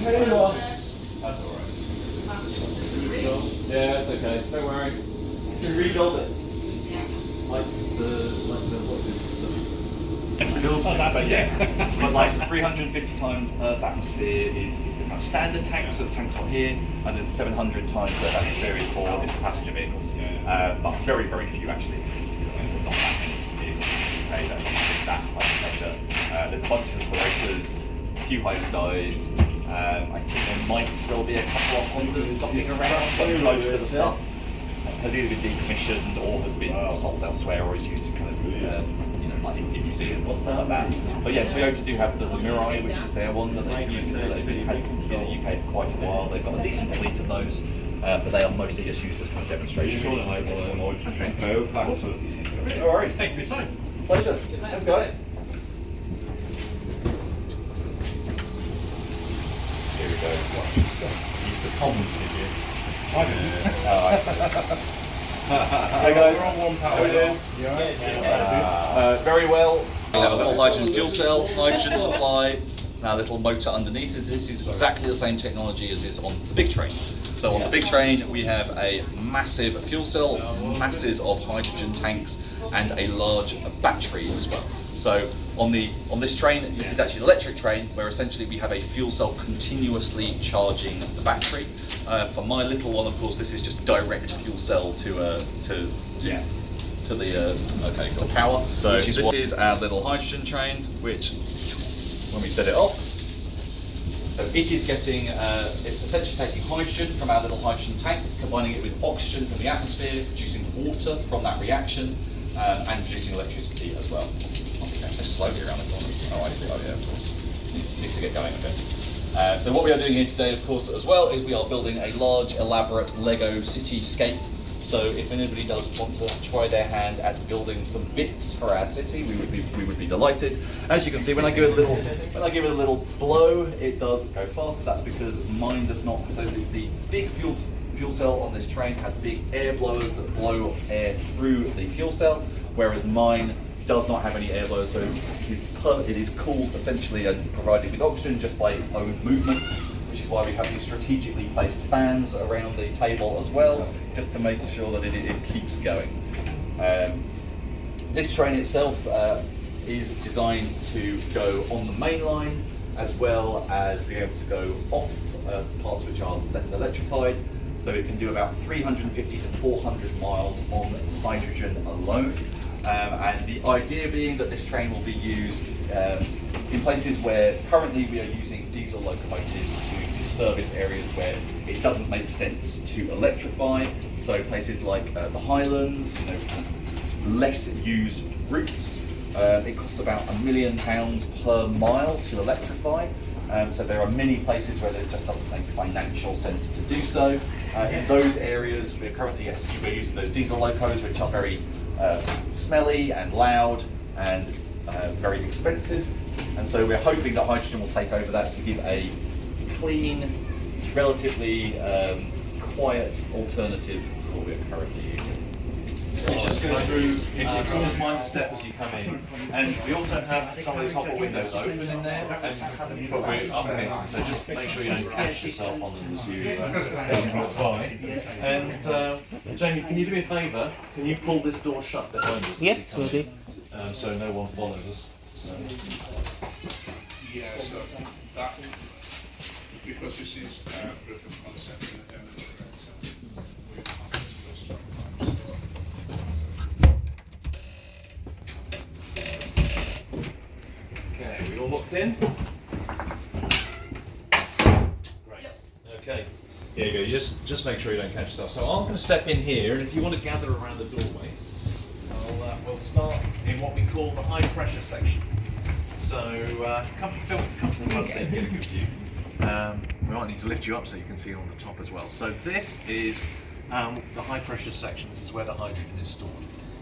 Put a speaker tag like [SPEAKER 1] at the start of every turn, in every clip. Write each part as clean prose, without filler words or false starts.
[SPEAKER 1] Hey, boss. That's alright. Yeah, it's okay. Don't worry. You can rebuild it. Like the what is it?
[SPEAKER 2] Yeah. But like 350 times Earth atmosphere is the kind of standard tank, so the tank's on here, and then 700 times Earth atmosphere is for passenger vehicles. But very, very few actually exist. There's not that many vehicles that use that type of pressure. There's a bunch of rotors, a few hydro dyes. I think there might still be a couple of Hondas knocking around, but most of the stuff has either been decommissioned or has been sold elsewhere or is used to kind of like in museums and stuff like that. But yeah, Toyota do have the Mirai, which is their one that they've used that they've had in the UK for quite a while. They've got a decent fleet of those, but they are mostly just used as kind of demonstration.
[SPEAKER 1] Okay. All right. Thank you for your time. Pleasure. Thanks, guys. Here we go. You succumbed, did you? I didn't. Oh, I see. Hey guys, we're on one power. How are we doing? Very well. We have a little hydrogen fuel cell, hydrogen supply, and our little motor underneath. This is exactly the same technology as is on the big train. So on the big train we have a massive fuel cell, masses of hydrogen tanks, and a large battery as well. So on this train, this is actually an electric train where essentially we have a fuel cell continuously charging the battery. For my little one, of course, this is just direct fuel cell to the power. So this is our little hydrogen train, which when we set it off, so it is getting, it's essentially taking hydrogen from our little hydrogen tank, combining it with oxygen from the atmosphere, producing water from that reaction, and producing electricity as well. So slowly around the corners. Oh, I see. Oh, yeah, of course. Needs to get going a bit. So what we are doing here today, of course, as well, is we are building a large, elaborate Lego cityscape. So if anybody does want to try their hand at building some bits for our city, we would be delighted. As you can see, when I give it a little blow, it does go faster. That's because mine does not. So the big fuel cell on this train has big air blowers that blow air through the fuel cell, whereas mine does not have any air blowers, so it is cooled essentially and provided with oxygen just by its own movement, which is why we have these strategically placed fans around the table as well, just to make sure that it keeps going. This train itself is designed to go on the main line as well as be able to go off parts which are electrified, so it can do about 350 to 400 miles on hydrogen alone. And the idea being that this train will be used in places where currently we are using diesel locomotives to service areas where it doesn't make sense to electrify. So places like the Highlands, kind of less used routes. It costs about £1 million per mile to electrify. So there are many places where it just doesn't make financial sense to do so. In those areas, we're using those diesel locos, which are very smelly and loud and very expensive, and so we're hoping that hydrogen will take over that to give a clean, relatively quiet alternative to what we're currently using.
[SPEAKER 3] You just go through, it's always mind the step as you come in, and we also have some of these hopper windows open in there, but we're up against them, so just make sure you don't catch yourself on them as you walk by. And Jamie, can you do me a favour? Can you pull this door shut behind us?
[SPEAKER 4] Yeah, will do.
[SPEAKER 3] So no one follows us. So.
[SPEAKER 5] Yeah, so that, because this is proof of concept in the demo, so we're happy to go straight.
[SPEAKER 3] Okay, we all looked in? Great. Okay. Here you go. You just make sure you don't catch yourself. So I'm going to step in here, and if you want to gather around the doorway, we'll start in what we call the high pressure section. So come to the front so you can get a good view. We might need to lift you up so you can see on the top as well. So this is the high pressure section. This is where the hydrogen is stored.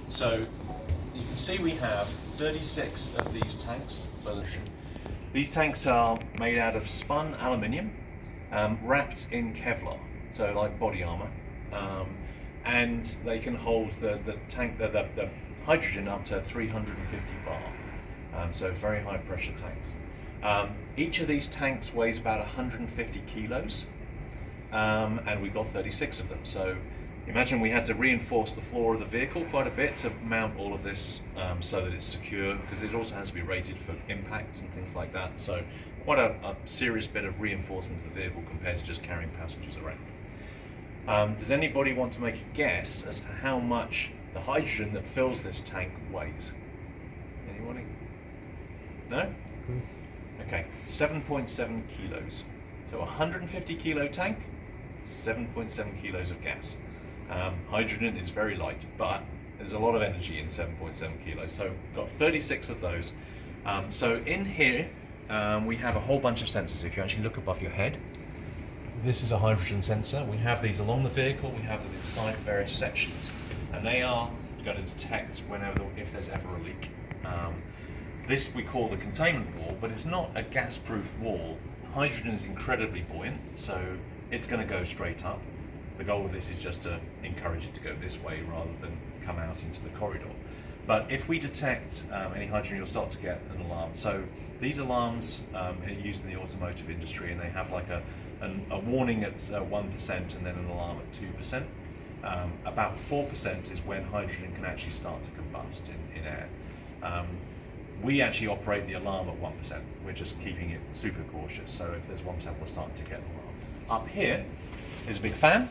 [SPEAKER 3] So you can see we have 36 of these tanks. These tanks are made out of spun aluminium, wrapped in Kevlar, so like body armour, and they can hold the hydrogen up to 350 bar, so very high pressure tanks. Each of these tanks weighs about 150 kilos, and we've got 36 of them. So imagine we had to reinforce the floor of the vehicle quite a bit to mount all of this so that it's secure, because it also has to be rated for impacts and things like that. So quite a serious bit of reinforcement of the vehicle compared to just carrying passengers around. Does anybody want to make a guess as to how much the hydrogen that fills this tank weighs? Anybody? No? Okay, 7.7 kilos. So 150 kilo tank, 7.7 kilos of gas. Hydrogen is very light, but there's a lot of energy in 7.7 kilos. So we've got 36 of those. So in here, we have a whole bunch of sensors. If you actually look above your head, this is a hydrogen sensor. We have these along the vehicle, we have them inside various sections, and they are going to detect if there's ever a leak. This we call the containment wall, but it's not a gas-proof wall. Hydrogen is incredibly buoyant, so it's going to go straight up. The goal of this is just to encourage it to go this way rather than come out into the corridor. But if we detect any hydrogen, you'll start to get an alarm. So these alarms are used in the automotive industry, and they have like a warning at 1% and then an alarm at 2%. About 4% is when hydrogen can actually start to combust in air. We actually operate the alarm at 1%. We're just keeping it super cautious. So if there's 1%, we're starting to get an alarm. Up here is a big fan,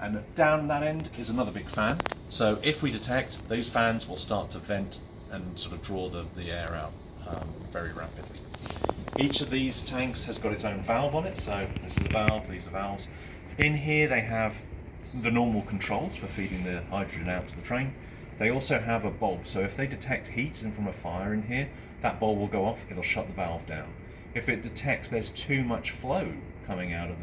[SPEAKER 3] and down that end is another big fan. So if we detect, those fans will start to vent and sort of draw the air out very rapidly. Each of these tanks has got its own valve on it. So this is a valve, these are valves. In here they have the normal controls for feeding the hydrogen out to the train. They also have a bulb, so if they detect heat and from a fire in here, that bulb will go off, it'll shut the valve down. If it detects there's too much flow coming out of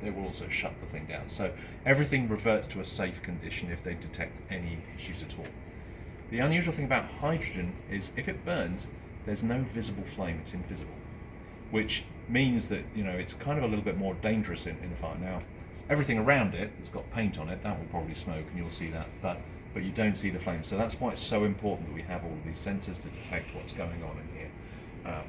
[SPEAKER 3] they will also shut the thing down. So everything reverts to a safe condition if they detect any issues at all. The unusual thing about hydrogen is if it burns, there's no visible flame, it's invisible, which means that it's kind of a little bit more dangerous in a fire. Now, everything around it has got paint on it, that will probably smoke and you'll see that, but you don't see the flame. So that's why it's so important that we have all of these sensors to detect what's going on in here.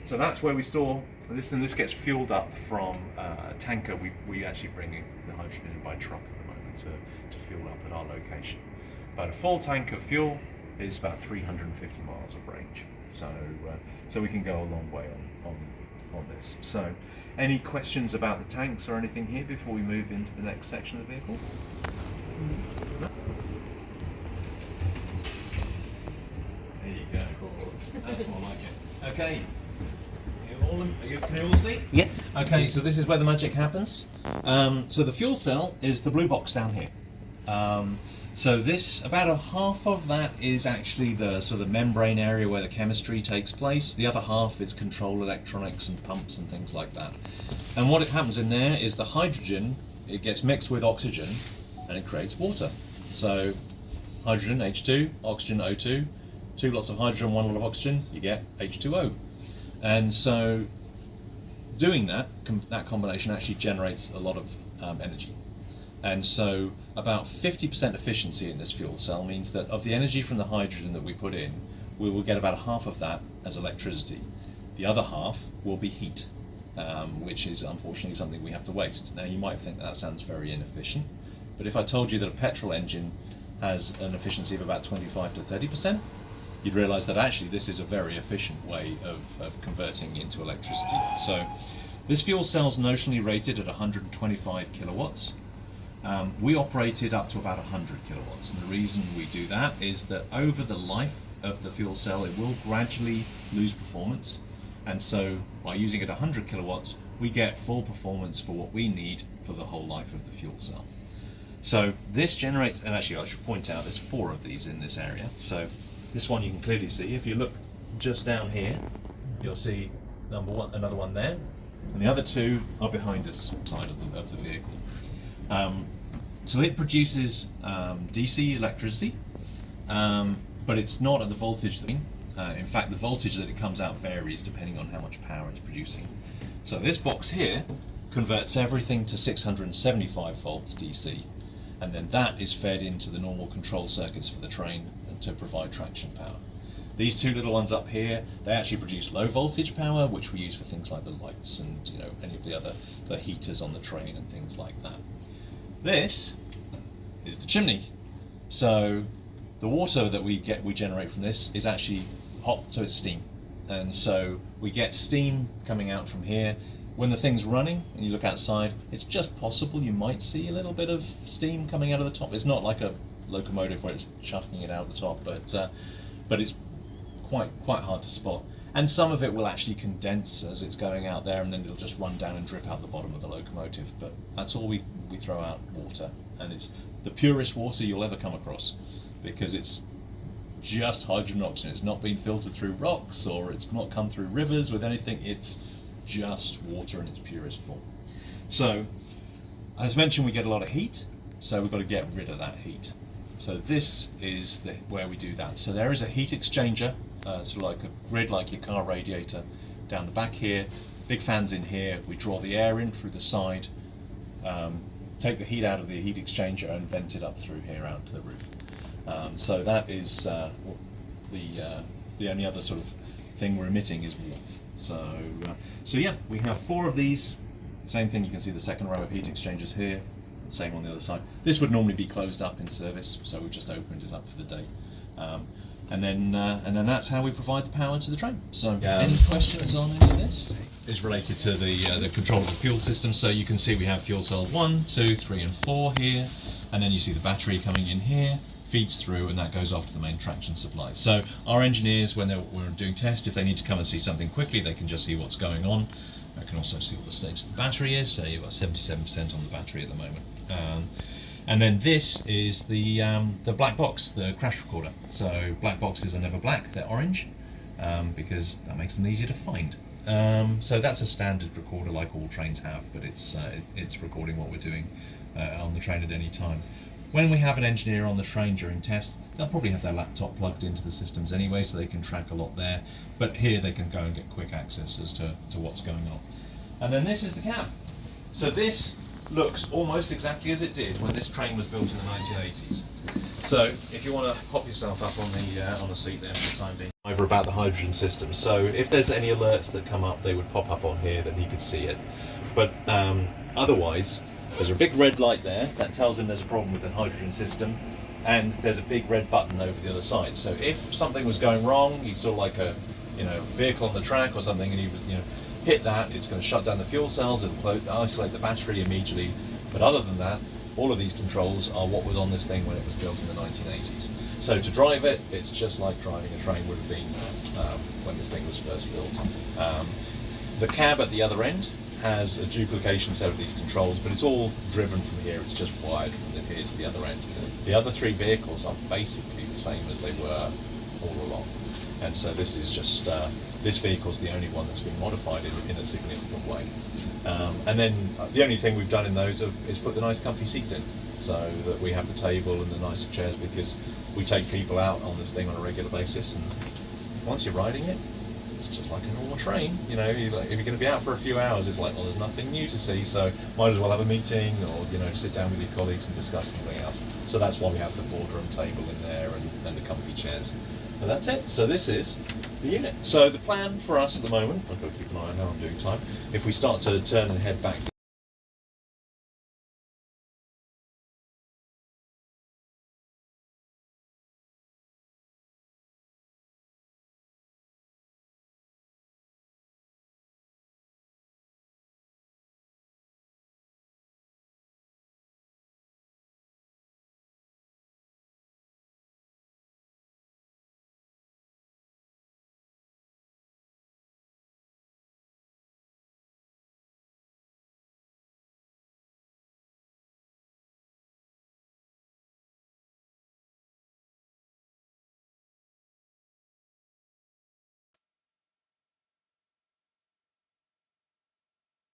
[SPEAKER 3] So that's where we store this, and this gets fueled up from a tanker. We actually bring in the hydrogen in by truck at the moment to fuel up at our location. But a full tank of fuel is about 350 miles of range. So we can go a long way on this. So any questions about the tanks or anything here before we move into the next section of the vehicle? No? There you go. That's more like it. Okay. Can you all see?
[SPEAKER 4] Yes.
[SPEAKER 3] Okay, so this is where the magic happens. So the fuel cell is the blue box down here. So this, about a half of that is actually the sort of membrane area where the chemistry takes place. The other half is control electronics and pumps and things like that. And what happens in there is the hydrogen, it gets mixed with oxygen and it creates water. So hydrogen, H2, oxygen, O2, two lots of hydrogen, one lot of oxygen, you get H2O. And so doing that combination actually generates a lot of energy. And so about 50% efficiency in this fuel cell means that of the energy from the hydrogen that we put in, we will get about half of that as electricity. The other half will be heat, which is unfortunately something we have to waste. Now you might think that sounds very inefficient, but if I told you that a petrol engine has an efficiency of about 25 to 30%, you'd realize that actually this is a very efficient way of converting into electricity. So this fuel cell's notionally rated at 125 kilowatts. We operate it up to about 100 kilowatts, and the reason we do that is that over the life of the fuel cell it will gradually lose performance, and so by using it at 100 kilowatts we get full performance for what we need for the whole life of the fuel cell. So this generates, and actually I should point out there's 4 of these in this area. So this one you can clearly see. If you look just down here, you'll see number one, another one there, and the other 2 are behind us side of the vehicle. So it produces DC electricity, but it's not at the voltage that in fact the voltage that it comes out varies depending on how much power it's producing. So this box here converts everything to 675 volts DC, and then that is fed into the normal control circuits for the train to provide traction power. These two little ones up here, they actually produce low voltage power, which we use for things like the lights and any of the heaters on the train and things like that. This is the chimney. So the water that we generate from this is actually hot, so it's steam. And so we get steam coming out from here. When the thing's running and you look outside, it's just possible you might see a little bit of steam coming out of the top. It's not like a locomotive where it's chucking it out the top, but it's quite hard to spot. And some of it will actually condense as it's going out there, and then it'll just run down and drip out the bottom of the locomotive. But that's all we throw out, water, and it's the purest water you'll ever come across, because it's just hydrogen and oxygen. It's not been filtered through rocks, or it's not come through rivers with anything. It's just water in its purest form. So, as mentioned, we get a lot of heat, so we've got to get rid of that heat. So this is where we do that. So there is a heat exchanger, sort of like a grid, like your car radiator, down the back here. Big fans in here. We draw the air in through the side, take the heat out of the heat exchanger, and vent it up through here out to the roof. So that is the only other sort of thing we're emitting is warmth. So yeah, we have 4 of these. Same thing, you can see the second row of heat exchangers here. Same on the other side. This would normally be closed up in service, so we've just opened it up for the day. And then that's how we provide the power to the train. So any questions on any of this? Is related to the control of the fuel system. So you can see we have fuel cell 1, 2, 3 and 4 here, and then you see the battery coming in here, feeds through, and that goes off to the main traction supply. So our engineers, when we're doing tests, if they need to come and see something quickly, they can just see what's going on. I can also see what the status of the battery is. So you've got 77% on the battery at the moment. And then this is the black box, the crash recorder. So black boxes are never black, they're orange, because that makes them easier to find. So that's a standard recorder like all trains have, but it's recording what we're doing on the train at any time. When we have an engineer on the train during test, they'll probably have their laptop plugged into the systems anyway, so they can track a lot there. But here they can go and get quick access as to what's going on. And then this is the cab. So this looks almost exactly as it did when this train was built in the 1980s. So if you want to pop yourself up on a seat there for the time being. Over about the hydrogen system. So if there's any alerts that come up, they would pop up on here that he could see it. But otherwise, there's a big red light there that tells him there's a problem with the hydrogen system, and there's a big red button over the other side. So if something was going wrong, he saw like a vehicle on the track or something, and he was hit that, it's going to shut down the fuel cells, it'll isolate the battery immediately. But other than that, all of these controls are what was on this thing when it was built in the 1980s. So to drive it, it's just like driving a train would have been when this thing was first built. The cab at the other end has a duplication set of these controls, but it's all driven from here. It's just wired from here to the other end. The other 3 vehicles are basically the same as they were all along. And so this is just, this vehicle's the only one that's been modified in a significant way. And then the only thing we've done in those is put the nice comfy seats in, so that we have the table and the nicer chairs, because we take people out on this thing on a regular basis, and once you're riding it, it's just like a normal train. If you're going to be out for a few hours, it's like, well, there's nothing new to see, so might as well have a meeting, or sit down with your colleagues and discuss something else. So that's why we have the boardroom table in there and the comfy chairs. And that's it. So this is the unit. So the plan for us at the moment, I've got to keep an eye on how I'm doing time. If we start to turn and head back